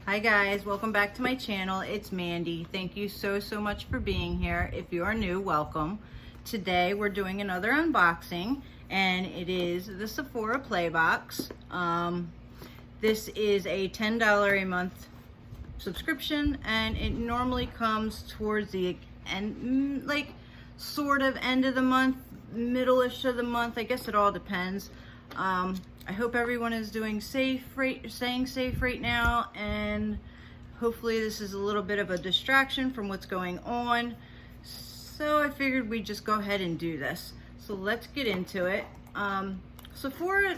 Hi guys, welcome back to my channel. It's Mandy. Thank you so much for being here. If you are new, welcome. Today we're doing another unboxing and it is the Sephora Play Box. This is a $10 a month subscription and it normally comes towards the end, like sort of end of the month, middle-ish of the month. I guess it all depends. I hope everyone is staying safe right now, and hopefully this is a little bit of a distraction from what's going on. So I figured we'd just go ahead and do this. So let's get into it. Sephora,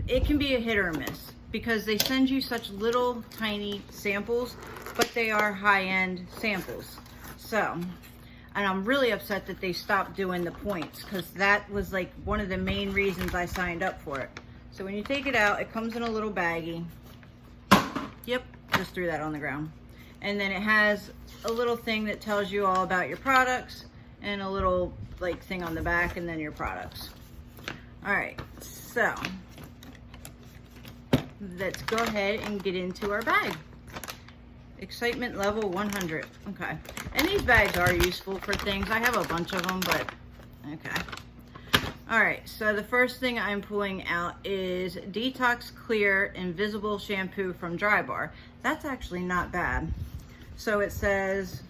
it can be a hit or miss because they send you such little tiny samples, but they are high-end samples. So, and I'm really upset that they stopped doing the points because that was like one of the main reasons I signed up for it. So when you take it out, it comes in a little baggie. Yep, just threw that on the ground. And then it has a little thing that tells you all about your products and a little like thing on the back and then your products. All right, so let's go ahead and get into our bag. Excitement level 100. Okay. And these bags are useful for things. I have a bunch of them, but okay. All right. So the first thing I'm pulling out is Detox Clear Invisible Shampoo from Dry Bar. That's actually not bad. So it says,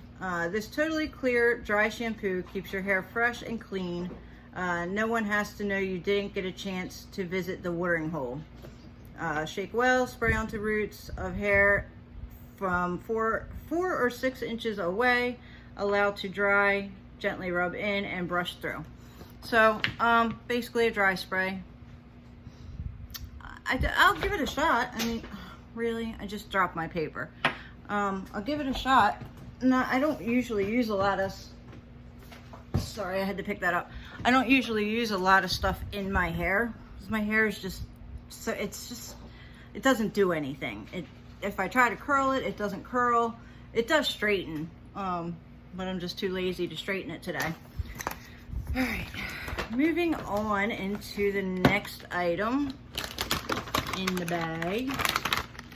this totally clear dry shampoo keeps your hair fresh and clean. No one has to know you didn't get a chance to visit the watering hole. Shake well, spray onto roots of hair from 4 or 6 inches away, allow to dry, gently rub in and brush through. So basically a dry spray. I'll give it a shot. I mean, really, I just dropped my paper. I'll give it a shot. No, I don't usually use a lot of, sorry, I had to pick that up. I don't usually use a lot of stuff in my hair because my hair is just, so it doesn't do anything. If I try to curl it, it doesn't curl. It does straighten, but I'm just too lazy to straighten it today. All right, moving on into the next item in the bag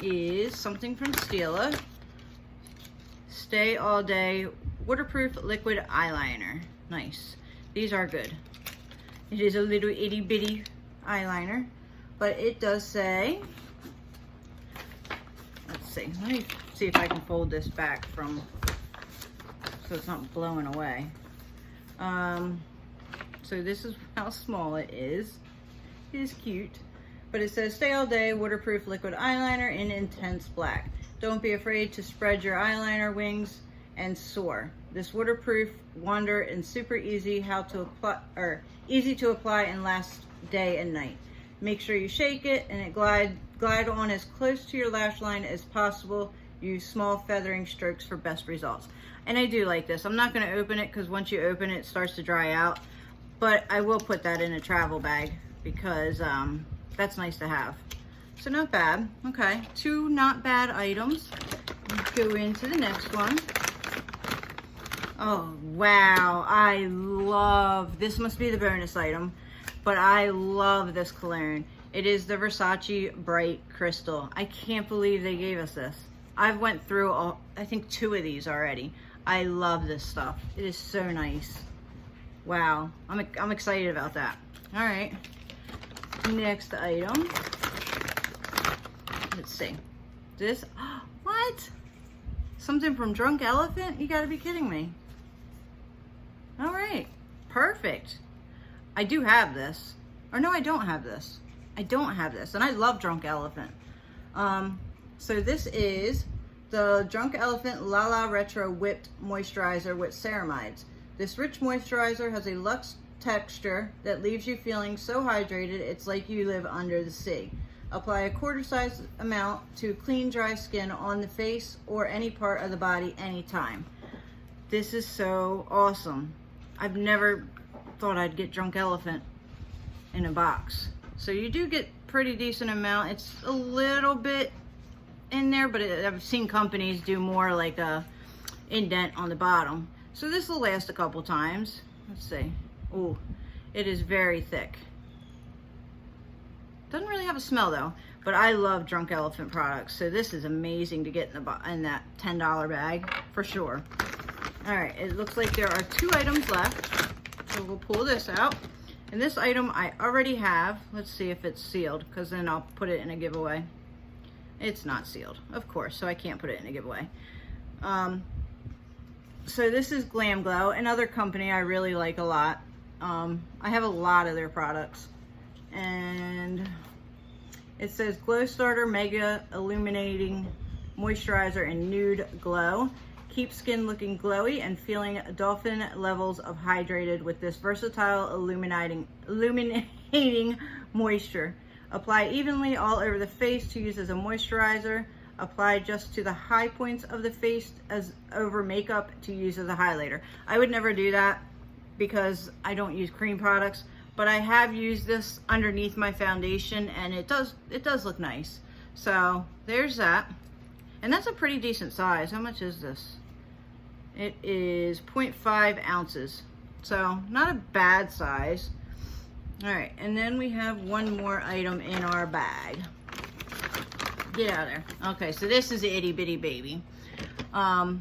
is something from Stila. Stay All Day Waterproof Liquid Eyeliner. Nice. These are good. It is a little itty bitty eyeliner, but it does say, let me see if I can fold this back so it's not blowing away. So this is how small it is. It is cute, but it says Stay All Day Waterproof Liquid Eyeliner in Intense Black. Don't be afraid to spread your eyeliner wings and soar. This waterproof wonder and super easy easy to apply and last day and night. Make sure you shake it and it glide on as close to your lash line as possible. Use small feathering strokes for best results. And I do like this. I'm not going to open it because once you open it, it starts to dry out. But I will put that in a travel bag because that's nice to have. So not bad. Okay, 2 not bad items. Let's go into the next one. Oh, wow. I love, this must be the bonus item, but I love this cologne. It is the Versace Bright Crystal. I can't believe they gave us this. I've went through, I think 2 of these already. I love this stuff. It is so nice. Wow, I'm excited about that. All right, next item. Let's see. This, what? Something from Drunk Elephant? You gotta be kidding me. All right, perfect. I do have this. Or no, I don't have this. I don't have this, and I love Drunk Elephant. So this is the Drunk Elephant La La Retro Whipped Moisturizer with ceramides. This rich moisturizer has a luxe texture that leaves you feeling so hydrated it's like you live under the sea. Apply a quarter-size amount to clean, dry skin on the face or any part of the body anytime. This is so awesome. I've never thought I'd get Drunk Elephant in a box. So you do get pretty decent amount. It's a little bit in there, but I've seen companies do more like a indent on the bottom. So this will last a couple times. Let's see. Oh, it is very thick. Doesn't really have a smell though, But I love Drunk Elephant products, so this is amazing to get in that $10 bag for sure. All right, it looks like there are 2 items left, so we'll pull this out. And this item I already have. Let's see if it's sealed, because then I'll put it in a giveaway. It's not sealed, of course, so I can't put it in a giveaway. So this is Glam Glow, another company I really like a lot. I have a lot of their products. And it says Glow Starter Mega Illuminating Moisturizer and Nude Glow. Keep skin looking glowy and feeling dolphin levels of hydrated with this versatile illuminating moisture. Apply evenly all over the face to use as a moisturizer. Apply just to the high points of the face as over makeup to use as a highlighter. I would never do that because I don't use cream products, but I have used this underneath my foundation and it does look nice. So there's that. And that's a pretty decent size. How much is this? It is 0.5 ounces. So not a bad size. All right, and then we have one more item in our bag. Get out of there. Okay, so this is the itty bitty baby. I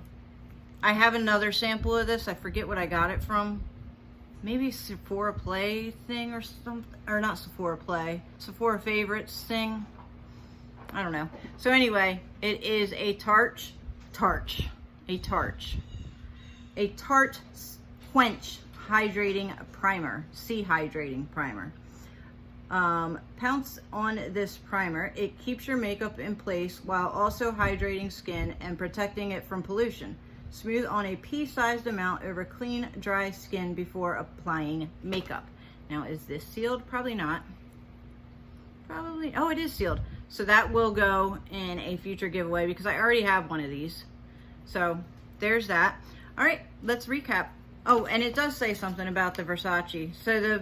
have another sample of this. I forget what I got it from. Maybe Sephora Play thing or something, or not Sephora Play, Sephora Favorites thing. I don't know. So anyway, it is a Tarte Quench Hydrating Primer, C Hydrating Primer. Pounce on this primer. It keeps your makeup in place while also hydrating skin and protecting it from pollution. Smooth on a pea-sized amount over clean, dry skin before applying makeup. Now, is this sealed? Probably not. Probably. Oh, it is sealed. So that will go in a future giveaway because I already have one of these. So there's that. All right, let's recap. Oh, and it does say something about the Versace. So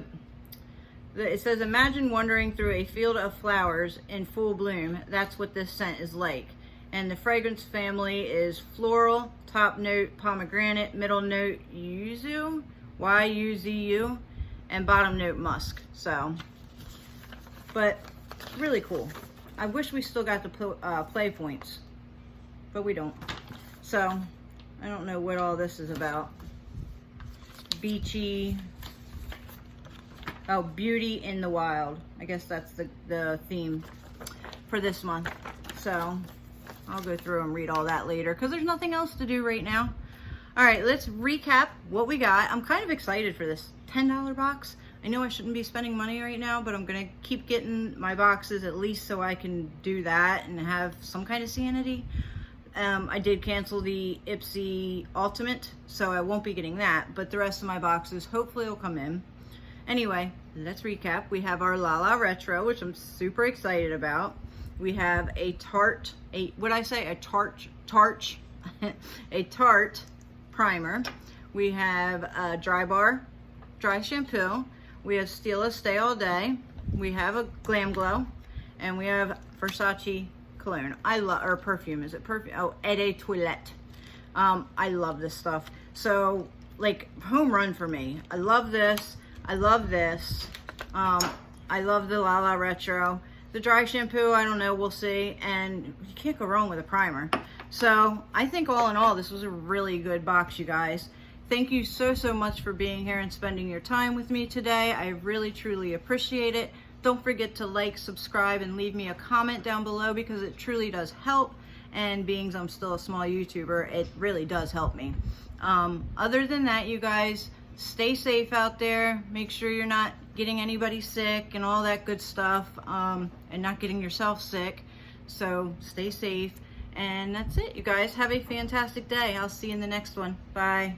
it says, imagine wandering through a field of flowers in full bloom. That's what this scent is like. And the fragrance family is floral, top note pomegranate, middle note yuzu, Y-U-Z-U, and bottom note musk. So, but really cool. I wish we still got the play points, but we don't. So, I don't know what all this is about. Beachy. Oh, Beauty in the Wild. I guess that's the theme for this month. So, I'll go through and read all that later because there's nothing else to do right now. All right, let's recap what we got. I'm kind of excited for this $10 box. I know I shouldn't be spending money right now, but I'm going to keep getting my boxes at least so I can do that and have some kind of sanity. I did cancel the Ipsy Ultimate, so I won't be getting that, but the rest of my boxes hopefully will come in. Anyway, let's recap. We have our Lala Retro, which I'm super excited about. We have a Tarte primer. We have a dry shampoo. We have Stila Stay All Day. We have a Glam Glow, and we have Versace cologne. Or perfume. Is it perfume? Oh, Eau de Toilette. I love this stuff. So, like, home run for me. I love this. I love this. I love the Lala Retro. The dry shampoo, I don't know, we'll see. And you can't go wrong with a primer. So I think all in all, this was a really good box, you guys. Thank you so much for being here and spending your time with me today. I really, truly appreciate it. Don't forget to like, subscribe, and leave me a comment down below because it truly does help. And being I'm still a small YouTuber, it really does help me. Other than that, you guys, stay safe out there. Make sure you're not getting anybody sick and all that good stuff, and not getting yourself sick. So stay safe. And that's it, you guys. Have a fantastic day. I'll see you in the next one. Bye.